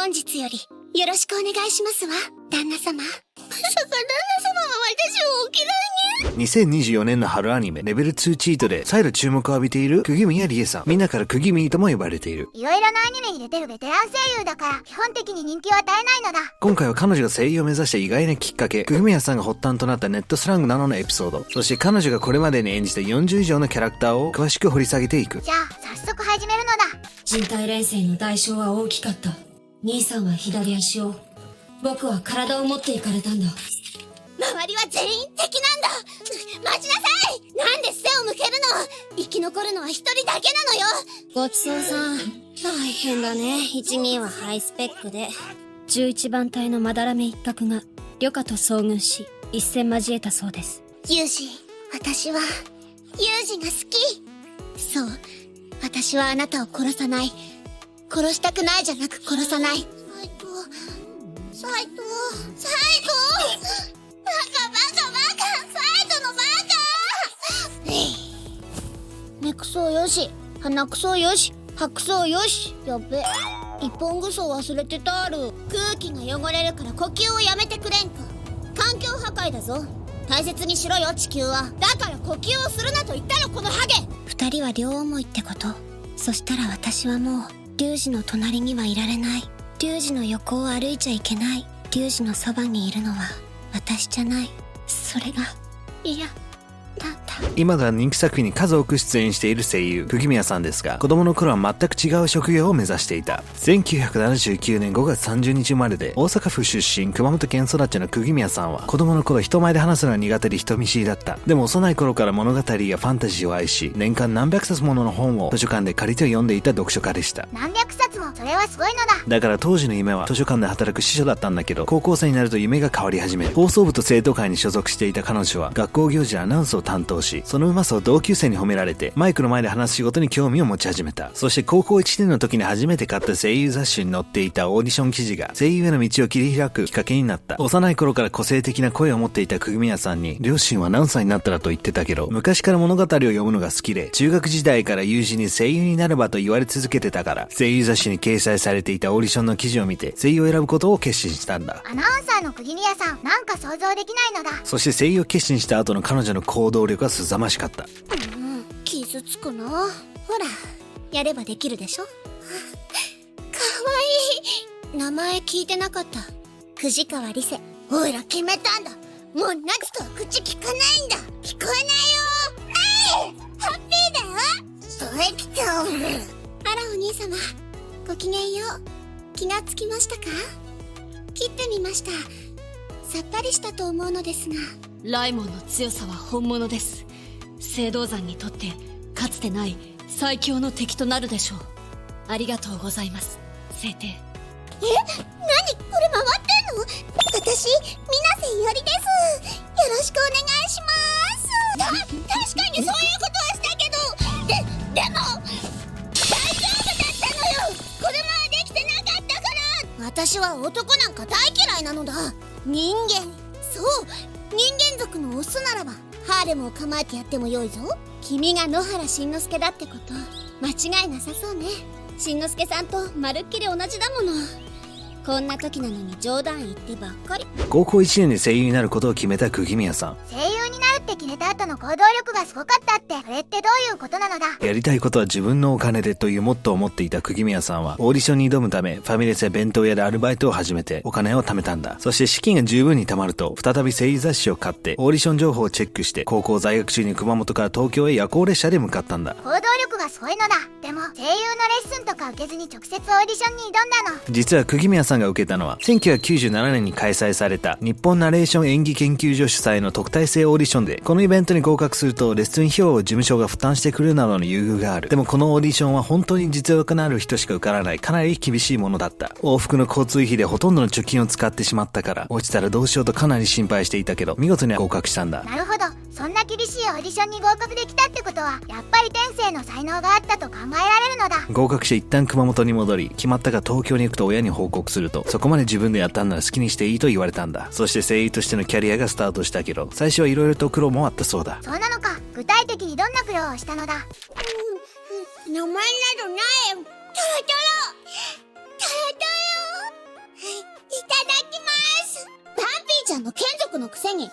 本日よりよろしくお願いしますわ、旦那様。まさか旦那様は私をお嫌いに。2024年の春アニメレベル2チートで再度注目を浴びている釘宮理恵さん。みんなから釘宮とも呼ばれている。いろいろなアニメに出てるベテラン声優だから基本的に人気は絶えないのだ。今回は彼女が声優を目指した意外なきっかけ、釘宮さんが発端となったネットスラングなどのエピソード、そして彼女がこれまでに演じた40以上のキャラクターを詳しく掘り下げていく。じゃあ早速始めるのだ。人体錬成の代償は大きかった。兄さんは左足を、僕は体を持っていかれたんだ。周りは全員敵なんだ。待ちなさい。なんで背を向けるの。生き残るのは一人だけなのよ。ごちそうさん。大変だね。12はハイスペックで。11番隊のまだらめ一角が旅客と遭遇し、一戦交えたそうです。ユージ、私はユージが好き。そう、私はあなたを殺さない。殺したくないじゃなく殺さない。サイトバカサイトのバカ。目くそよし、鼻くそよし、歯くそよし。やべ、一本ぐそ忘れてたる。空気が汚れるから呼吸をやめてくれんか。環境破壊だぞ。大切にしろよ地球は。だから呼吸をするなと言ったろこのハゲ。二人は両思いってこと。そしたら私はもう龍二の隣にはいられない。龍二の横を歩いちゃいけない。龍二のそばにいるのは私じゃない。それが嫌なんだ。今では人気作品に数多く出演している声優釘宮さんですが、子供の頃は全く違う職業を目指していた。1979年5月30日生まれで大阪府出身熊本県育ちの釘宮さんは子供の頃人前で話すのが苦手で人見知りだった。でも幼い頃から物語やファンタジーを愛し、年間何百冊もの本を図書館で借りて読んでいた読書家でした。何百冊も。それはすごいのだ。だから当時の夢は図書館で働く司書だったんだけど、高校生になると夢が変わり始める。放送部と生徒会に所属していた彼女は学校行事でアナウンスを担当し、そのうまさを同級生に褒められてマイクの前で話す仕事に興味を持ち始めた。そして高校1年の時に初めて買った声優雑誌に載っていたオーディション記事が声優への道を切り開くきっかけになった。幼い頃から個性的な声を持っていた釘宮さんに、両親は何歳になったらと言ってたけど、昔から物語を読むのが好きで、中学時代から友人に声優になればと言われ続けてたから、声優雑誌に掲載されていたオーディションの記事を見て声優を選ぶことを決心したんだ。アナウンサーの釘宮さん、なんか想像できないのだ。そして声優を決心した後の彼女の行動力は凄まじかった。傷つくな。ほら、やればできるでしょ。かわいい。名前聞いてなかった。藤川理瀬。おいら決めたんだ。もう夏とは口聞かないんだ。聞こえないよ。ハッピーだよ。それ来た。あらお兄様、ごきげんよう。気がつきましたか？切ってみました。さっぱりしたと思うのですが。ライモンの強さは本物です。聖堂山にとってかつてない最強の敵となるでしょう。ありがとうございます、聖帝。何これ回ってんの？私、水瀬いおりです。よろしくお願いします。確かにそういうことはしたけど、でも大丈夫だったのよ。これまでできてなかったから。私は男なんか大嫌いなのだ。人間、そう、人間族のオスならばハーレムを構えてやってもよいぞ。君が野原しんのすけだってこと間違いなさそうね。しんのすけさんとまるっきり同じだもの。こんな時なのに冗談言ってばっかり。高校1年で声優になることを決めた釘宮さん。声優になるって決めた後の行動力がすごかったって、それってどういうことなのだ？やりたいことは自分のお金でというモットーを持っていた釘宮さんは、オーディションに挑むためファミレスや弁当屋でアルバイトを始めてお金を貯めたんだ。そして資金が十分に貯まると再び声優雑誌を買ってオーディション情報をチェックして、高校在学中に熊本から東京へ夜行列車で向かったんだ。行動力がすごいのだ。でも声優のレッスンとか受けずに直接オーディションに挑んだの。実は釘宮さんが受けたのは1997年に開催された日本ナレーション演技研究所主催の特待生オーディションで、このイベントに合格するとレッスン費用を事務所が負担してくれるなどの優遇がある。でもこのオーディションは本当に実力のある人しか受からないかなり厳しいものだった。往復の交通費でほとんどの貯金を使ってしまったから、落ちたらどうしようとかなり心配していたけど、見事に合格したんだ。なるほど。そんな厳しいオーディションに合格できたってことは、やっぱり天性の才能があったと考えられるのだ。合格して一旦熊本に戻り、決まったが東京に行くと親に報告すると、そこまで自分でやったんなら好きにしていいと言われたんだ。そして声優としてのキャリアがスタートしたけど、最初はいろいろと苦労もあったそうだ。そうなのか。具体的にどんな苦労をしたのだ？名前などない。トロトロトロトロ。ちゃんの眷属のくせに、どう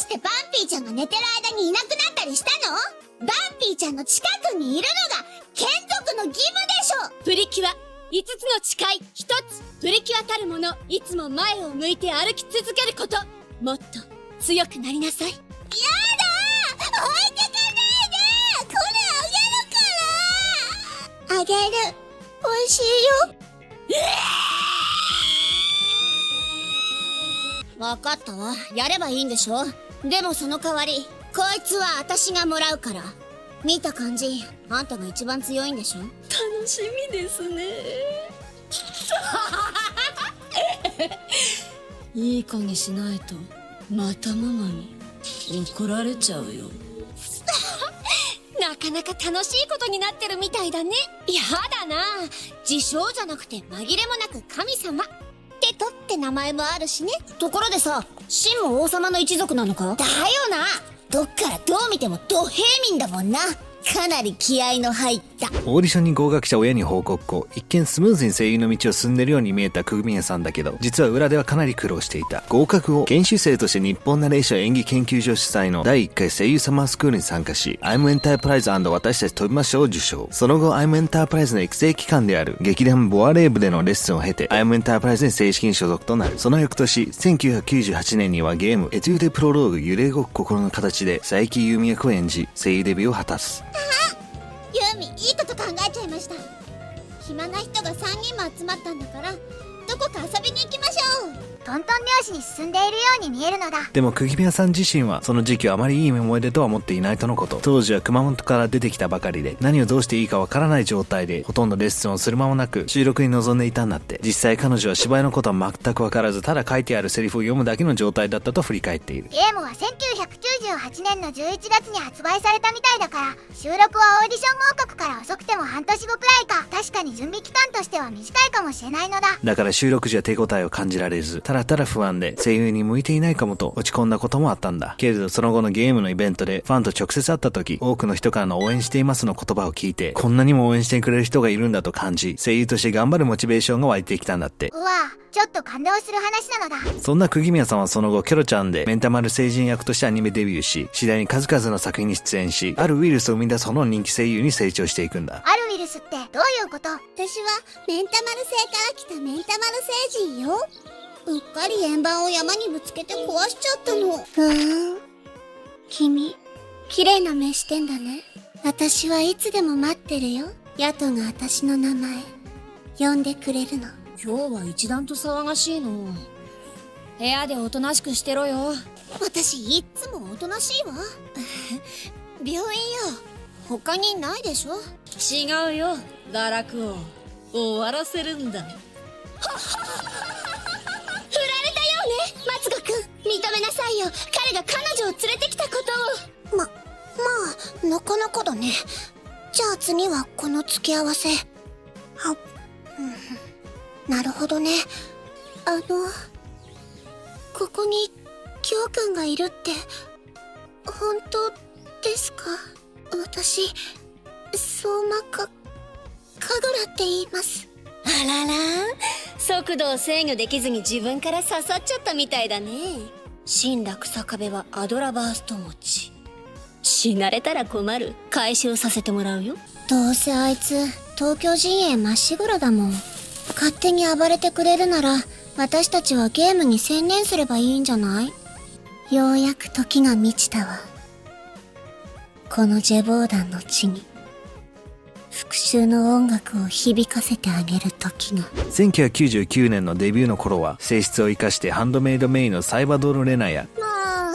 してバンピーちゃんが寝てる間にいなくなったりしたの？バンピーちゃんの近くにいるのが眷属の義務でしょ。プリキュア5つの誓い1つ。プリキュアたるもの、いつも前を向いて歩き続けること。もっと強くなりなさい。やだー、置いてかないで。これあげるから。あげる。美味しいよ。わかったわ。やればいいんでしょ。でもその代わり、こいつは私がもらうから。見た感じ、あんたが一番強いんでしょ。楽しみですね。いい子にしないとまたママに怒られちゃうよ。なかなか楽しいことになってるみたいだね。やだな。自称じゃなくて紛れもなく神様テトって名前もあるしね。ところでさ、シンも王様の一族なのか？だよな。どっからどう見てもド平民だもんな。かなり気合の入った。オーディションに合格した親に報告後、一見スムーズに声優の道を進んでるように見えた久宮さんだけど、実は裏ではかなり苦労していた。合格後、研修生として日本ナレーション演技研究所主催の第1回声優サマースクールに参加し、I'm Enterprise& 私たち飛びましょうを受賞。その後、I'm Enterprise の育成機関である劇団ボアレーブでのレッスンを経て、I'm Enterprise に正式に所属となる。その翌年、1998年にはゲームエチューデプロローグ揺れ動く心の形で佐伯優美役を演じ、声優デビューを果たす。ユーミ、いいこと考えちゃいました。暇な人が3人も集まったんだから、どこか遊びに行きましょう。トントン拍子に進んでいるように見えるのだ。でも釘宮さん自身はその時期はあまりいい思い出とは思っていないとのこと。当時は熊本から出てきたばかりで、何をどうしていいかわからない状態でほとんどレッスンをする間もなく収録に臨んでいたんだって。実際彼女は芝居のことは全くわからず、ただ書いてあるセリフを読むだけの状態だったと振り返っている。ゲームは1998年の11月に発売されたみたいだから、収録はオーディション合格から遅くても半年後くらいか。確かに準備期間としては短いかもしれないのだ。だから収録時は手応えを感じられず、ただただ不安で声優に向いていないかもと落ち込んだこともあったんだ。けれどその後のゲームのイベントでファンと直接会った時、多くの人からの応援していますの言葉を聞いて、こんなにも応援してくれる人がいるんだと感じ、声優として頑張るモチベーションが湧いてきたんだって。うわ、ちょっと感動する話なのだ。そんな釘宮さんはその後キョロちゃんでメンタマル星人役としてアニメデビューし、次第に数々の作品に出演し、あるウイルスを生み出すその人気声優に成長していくんだ。あるウイルスってどういうこと？私はメンタマル星から来たメンタマル星人よ。うっかり円盤を山にぶつけて壊しちゃったの。君、綺麗な目してんだね。私はいつでも待ってるよ。ヤトが私の名前呼んでくれるの。今日は一段と騒がしいの。部屋でおとなしくしてろよ。私いっつもおとなしいわ。病院よ。他にないでしょ。違うよ、堕落を終わらせるんだ。振られたよね、松子くん。認めなさいよ。彼が彼女を連れてきたことを。まあ、なかなかだね。じゃあ次はこの付き合わせ。なるほどね。ここにキョウくんがいるって、本当ですか？私、相馬かぐらって言います。あらら、速度を制御できずに自分から刺さっちゃったみたいだね。新落草壁はアドラバースト持ち。死なれたら困る。回収させてもらうよ。どうせあいつ東京陣営まっしぐらだもん。勝手に暴れてくれるなら私たちはゲームに専念すればいいんじゃない？ようやく時が満ちたわ。このジェボーダンの地に復讐の音楽を響かせてあげる時が。1999年のデビューの頃は性質を生かしてハンドメイドメインのサイバドール・レナや、も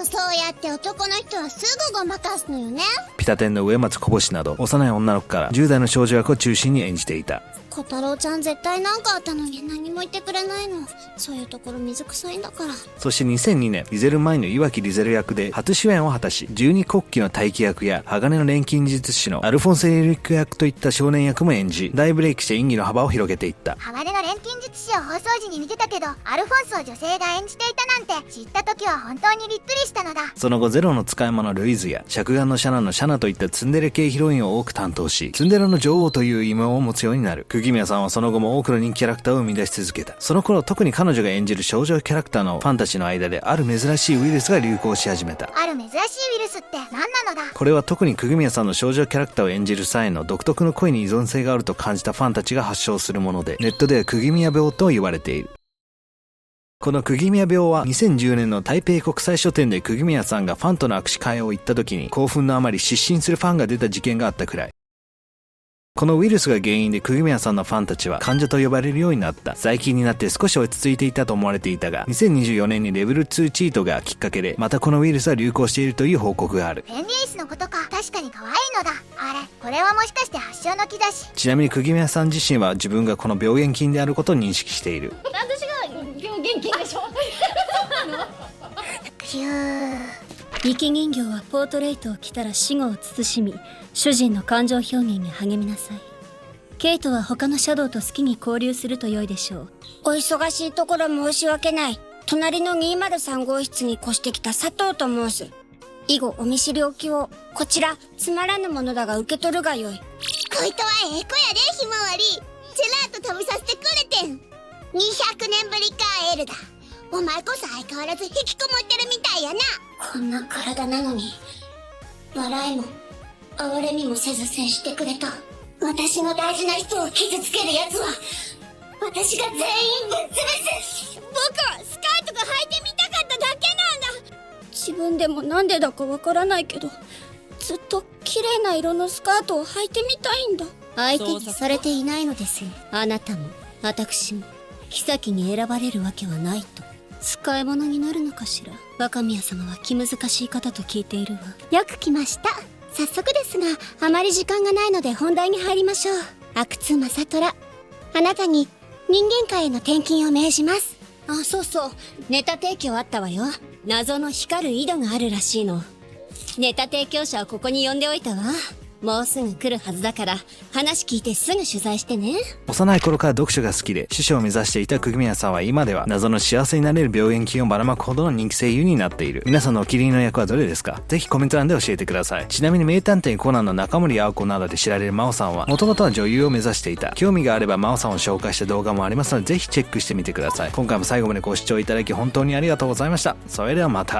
うそうやって男の人はすぐごまかすのよね。ピタテンの上松小星など幼い女の子から10代の少女役を中心に演じていた。小太郎ちゃん絶対なんかあったのに何も言ってくれないの。そういうところ水臭いんだから。そして2002年、リゼル前の岩木リゼル役で初主演を果たし、十二国旗の大気役や鋼の錬金術師のアルフォンセ・エリック役といった少年役も演じ、大ブレイクして演技の幅を広げていった。鋼の錬金術師を放送時に見てたけど、アルフォンスを女性が演じていたなんて知った時は本当にびっくりしたのだ。その後ゼロの使い物ルイズや着眼のシャナのシャナといったツンデレ系ヒロインを多く担当し、ツンデレの女王という異名を持つようになる。釘釘宮さんはその後も多くの人気キャラクターを生み出し続けた。その頃特に彼女が演じる少女キャラクターのファンたちの間である珍しいウイルスが流行し始めた。ある珍しいウイルスって何なのだ。これは特に釘宮さんの少女キャラクターを演じる際の独特の声に依存性があると感じたファンたちが発症するもので、ネットでは釘宮病と言われている。この釘宮病は2010年の台北国際書店で釘宮さんがファンとの握手会を行った時に興奮のあまり失神するファンが出た事件があったくらい。このウイルスが原因で釘宮さんのファンたちは患者と呼ばれるようになった。最近になって少し落ち着いていたと思われていたが、2024年にレベル2チートがきっかけでまたこのウイルスは流行しているという報告がある。ペンリースのことか。確かに可愛いのだ。あれ、これはもしかして発症の木だし。ちなみに釘宮さん自身は自分がこの病原菌であることを認識している。私が病原菌でしょ。ひゅー。力人形はポートレートを着たら死後を慎み、主人の感情表現に励みなさい。ケイトは他のシャドウと好きに交流すると良いでしょう。お忙しいところ申し訳ない。隣の203号室に越してきた佐藤と申す。以後お見知りおきを。こちらつまらぬものだが受け取るがよい。こいとはええ子やで、ひまわり。ジェラート食べさせてくれてん。200年ぶりか、エルダ。お前こそ相変わらず引きこもってるみたいやな。こんな体なのに、笑いも哀れみもせず接してくれた。私の大事な人を傷つける奴は私が全員ぶっ潰す。僕はスカートが履いてみたかっただけなんだ。自分でもなんでだかわからないけど、ずっと綺麗な色のスカートを履いてみたいんだ。相手にされていないのですよ。あなたも私も妃に選ばれるわけはないと。使い物になるのかしら。若宮様は気難しい方と聞いているわ。よく来ました。早速ですが、あまり時間がないので本題に入りましょう。阿久津正虎、あなたに人間界への転勤を命じます。あ、そうそう。ネタ提供あったわよ。謎の光る井戸があるらしいの。ネタ提供者をここに呼んでおいたわ。もうすぐ来るはずだから、話聞いてすぐ取材してね。幼い頃から読書が好きで師匠を目指していた釘宮さんは今では謎の幸せになれる病原菌をばらまくほどの人気声優になっている。皆さんのお気に入りの役はどれですか？ぜひコメント欄で教えてください。ちなみに名探偵コナンの中森青子などで知られる真央さんはもともとは女優を目指していた。興味があれば真央さんを紹介した動画もありますのでぜひチェックしてみてください。今回も最後までご視聴いただき本当にありがとうございました。それではまた。